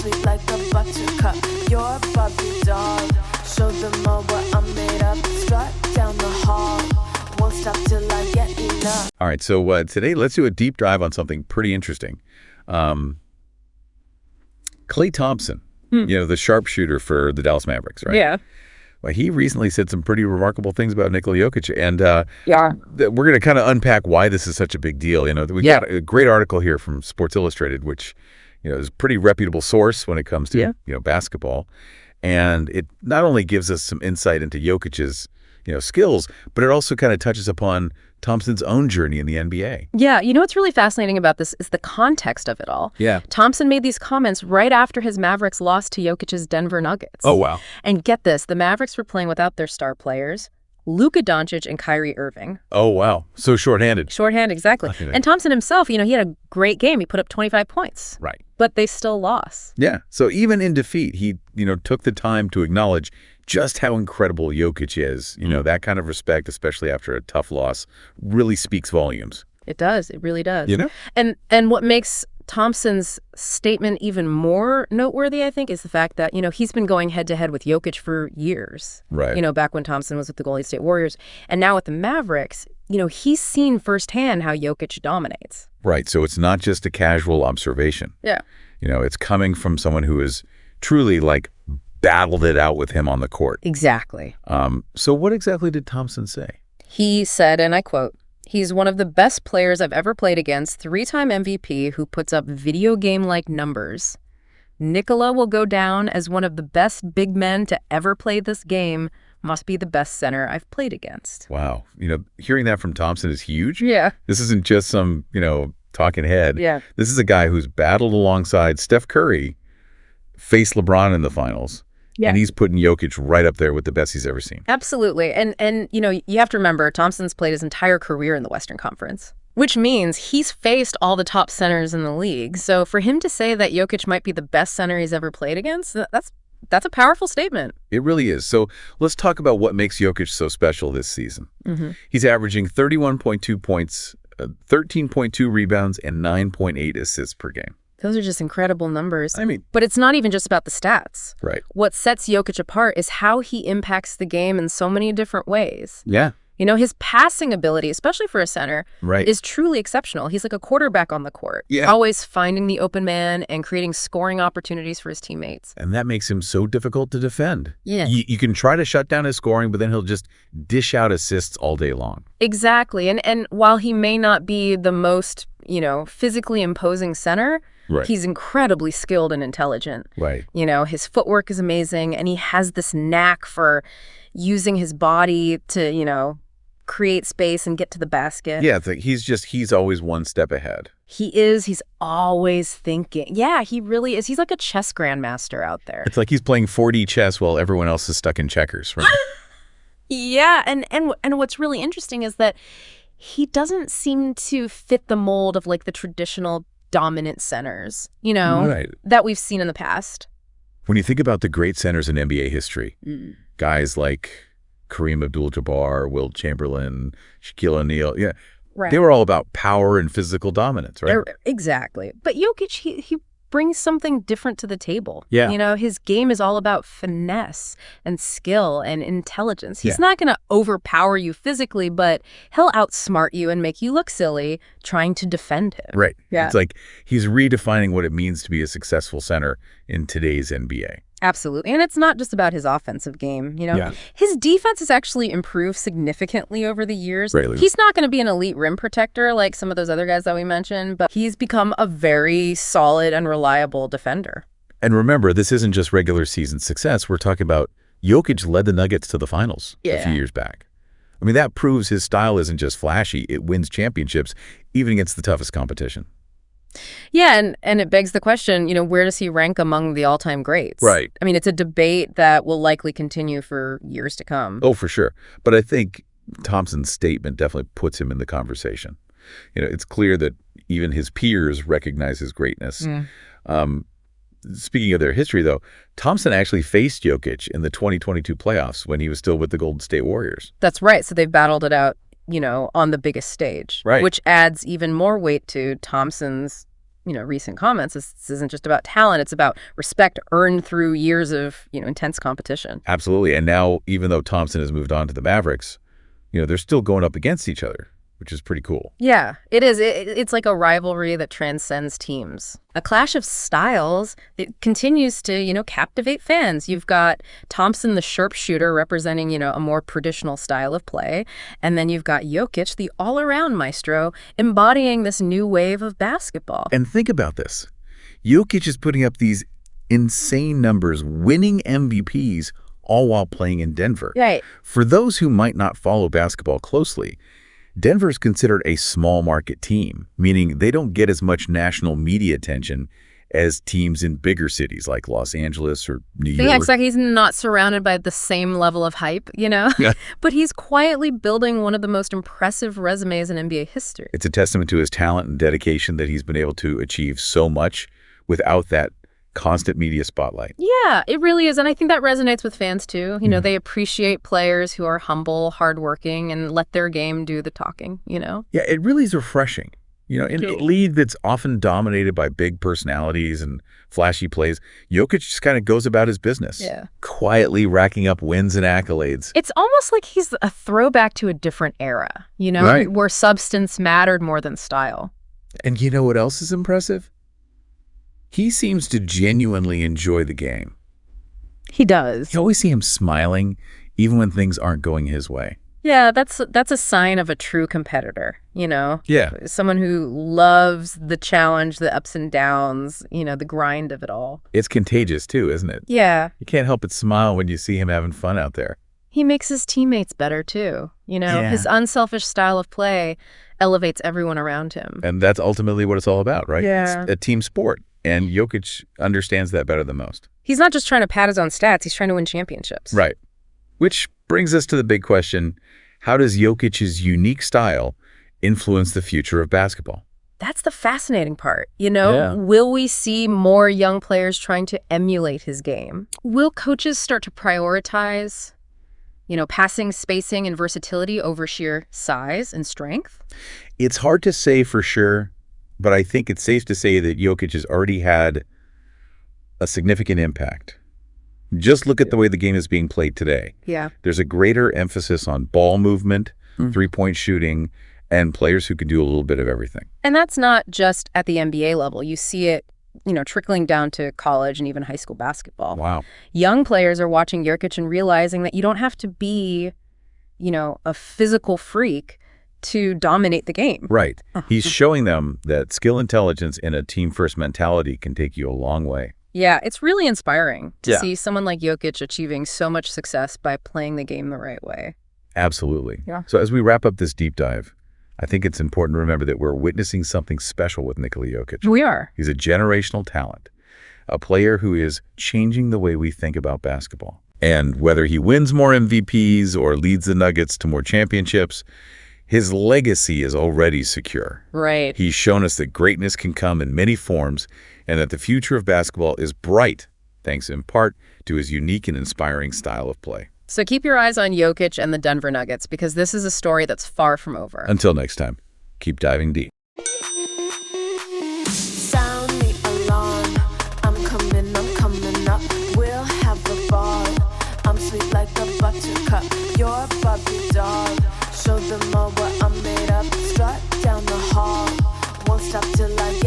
sweet like a buttercup. You're a Barbie doll. Show them all what I'm made of. Strut down the hall. Won't stop till I get enough. All right, so today let's do a deep dive on something pretty interesting. Klay Thompson, the sharpshooter for the Dallas Mavericks, right? Yeah. Well, he recently said some pretty remarkable things about Nikola Jokić, and we're going to kind of unpack why this is such a big deal. We've got a great article here from Sports Illustrated, which is a pretty reputable source when it comes to basketball, and it not only gives us some insight into Jokic's skills, but it also kind of touches upon Thompson's own journey in the NBA. Yeah, what's really fascinating about this is the context of it all. Yeah. Thompson made these comments right after his Mavericks lost to Jokic's Denver Nuggets. Oh, wow. And get this, the Mavericks were playing without their star players, Luka Doncic and Kyrie Irving. Oh, wow. So shorthanded. Shorthand, exactly. And Thompson himself, he had a great game. He put up 25 points. Right. But they still lost. Yeah. So even in defeat, he, took the time to acknowledge just how incredible Jokić is. That kind of respect, especially after a tough loss, really speaks volumes. It does. It really does. And what makes Thompson's statement even more noteworthy, I think, is the fact that, he's been going head-to-head with Jokić for years. Right. Back when Thompson was with the Golden State Warriors. And now with the Mavericks, he's seen firsthand how Jokić dominates. Right. So it's not just a casual observation. Yeah. It's coming from someone who is truly, battled it out with him on the court. Exactly. So what exactly did Thompson say? He said, and I quote, "He's one of the best players I've ever played against, 3-time MVP who puts up video game-like numbers. Nikola will go down as one of the best big men to ever play this game. Must be the best center I've played against." Wow. Hearing that from Thompson is huge. Yeah. This isn't just some, talking head. Yeah. This is a guy who's battled alongside Steph Curry, faced LeBron in the finals. Yeah. And he's putting Jokić right up there with the best he's ever seen. Absolutely. And you have to remember, Thompson's played his entire career in the Western Conference, which means he's faced all the top centers in the league. So for him to say that Jokić might be the best center he's ever played against, that's a powerful statement. It really is. So let's talk about what makes Jokić so special this season. Mm-hmm. He's averaging 31.2 points, 13.2 rebounds, and 9.8 assists per game. Those are just incredible numbers. I mean, but it's not even just about the stats. Right. What sets Jokić apart is how he impacts the game in so many different ways. Yeah. His passing ability, especially for a center, right, is truly exceptional. He's like a quarterback on the court, always finding the open man and creating scoring opportunities for his teammates. And that makes him so difficult to defend. Yeah. You can try to shut down his scoring, but then he'll just dish out assists all day long. Exactly. And while he may not be the most, physically imposing center, right, he's incredibly skilled and intelligent. Right. His footwork is amazing, and he has this knack for using his body to, create space and get to the basket. Yeah, it's like he's always one step ahead. He's always thinking. Yeah, he really is. He's like a chess grandmaster out there. It's like he's playing 4D chess while everyone else is stuck in checkers, right? Yeah, and what's really interesting is that he doesn't seem to fit the mold of the traditional dominant centers, right, that we've seen in the past. When you think about the great centers in NBA history, guys like Kareem Abdul-Jabbar, Wilt Chamberlain, Shaquille O'Neal, right, they were all about power and physical dominance, right? Exactly. But Jokić, he brings something different to the table. Yeah. His game is all about finesse and skill and intelligence. He's not going to overpower you physically, but he'll outsmart you and make you look silly trying to defend him. Right. Yeah. It's like he's redefining what it means to be a successful center in today's NBA. Absolutely. And it's not just about his offensive game, Yeah. His defense has actually improved significantly over the years. Greatly. He's not going to be an elite rim protector like some of those other guys that we mentioned, but he's become a very solid and reliable defender. And remember, this isn't just regular season success. We're talking about Jokić led the Nuggets to the finals a few years back. I mean, that proves his style isn't just flashy. It wins championships, even against the toughest competition. Yeah, and it begs the question, where does he rank among the all-time greats? Right. I mean, it's a debate that will likely continue for years to come. Oh, for sure. But I think Thompson's statement definitely puts him in the conversation. It's clear that even his peers recognize his greatness. Speaking of their history, though, Thompson actually faced Jokić in the 2022 playoffs when he was still with the Golden State Warriors. That's right. So they've battled it out, on the biggest stage. Right. Which adds even more weight to Thompson's, recent comments, this isn't just about talent. It's about respect earned through years of, intense competition. Absolutely. And now, even though Thompson has moved on to the Mavericks, they're still going up against each other, which is pretty cool. Yeah, it is. It's like a rivalry that transcends teams. A clash of styles that continues to, captivate fans. You've got Thompson, the sharpshooter, representing, a more traditional style of play. And then you've got Jokić, the all-around maestro, embodying this new wave of basketball. And think about this. Jokić is putting up these insane numbers, winning MVPs, all while playing in Denver. Right. For those who might not follow basketball closely, Denver is considered a small market team, meaning they don't get as much national media attention as teams in bigger cities like Los Angeles or New York. Yeah, exactly. He's not surrounded by the same level of hype, Yeah. But he's quietly building one of the most impressive resumes in NBA history. It's a testament to his talent and dedication that he's been able to achieve so much without that constant media spotlight. Yeah, it really is. And I think that resonates with fans, too. They appreciate players who are humble, hardworking, and let their game do the talking, Yeah, it really is refreshing. In a league that's often dominated by big personalities and flashy plays, Jokić just kind of goes about his business, quietly racking up wins and accolades. It's almost like he's a throwback to a different era, Right. Where substance mattered more than style. And you know what else is impressive? He seems to genuinely enjoy the game. He does. You always see him smiling, even when things aren't going his way. Yeah, that's a sign of a true competitor, Yeah. Someone who loves the challenge, the ups and downs, the grind of it all. It's contagious, too, isn't it? Yeah. You can't help but smile when you see him having fun out there. He makes his teammates better, too. Yeah. His unselfish style of play elevates everyone around him. And that's ultimately what it's all about, right? Yeah. It's a team sport. And Jokić understands that better than most. He's not just trying to pad his own stats. He's trying to win championships. Right. Which brings us to the big question. How does Jokic's unique style influence the future of basketball? That's the fascinating part. Will we see more young players trying to emulate his game? Will coaches start to prioritize, passing, spacing, and versatility over sheer size and strength? It's hard to say for sure. But I think it's safe to say that Jokić has already had a significant impact. Just look at the way the game is being played today. Yeah. There's a greater emphasis on ball movement, three-point shooting, and players who can do a little bit of everything. And that's not just at the NBA level. You see it, trickling down to college and even high school basketball. Wow. Young players are watching Jokić and realizing that you don't have to be, a physical freak to dominate the game. Right. He's showing them that skill intelligence and a team-first mentality can take you a long way. Yeah, it's really inspiring to see someone like Jokić achieving so much success by playing the game the right way. Absolutely. Yeah. So as we wrap up this deep dive, I think it's important to remember that we're witnessing something special with Nikola Jokić. We are. He's a generational talent, a player who is changing the way we think about basketball. And whether he wins more MVPs or leads the Nuggets to more championships, his legacy is already secure. Right. He's shown us that greatness can come in many forms and that the future of basketball is bright, thanks in part to his unique and inspiring style of play. So keep your eyes on Jokić and the Denver Nuggets, because this is a story that's far from over. Until next time, keep diving deep. Sound the alarm. I'm coming up. We'll have the ball. I'm sweet like a buttercup. You're a Barbie doll. Show them all what I'm made of. Strut down the hall. Won't stop till I get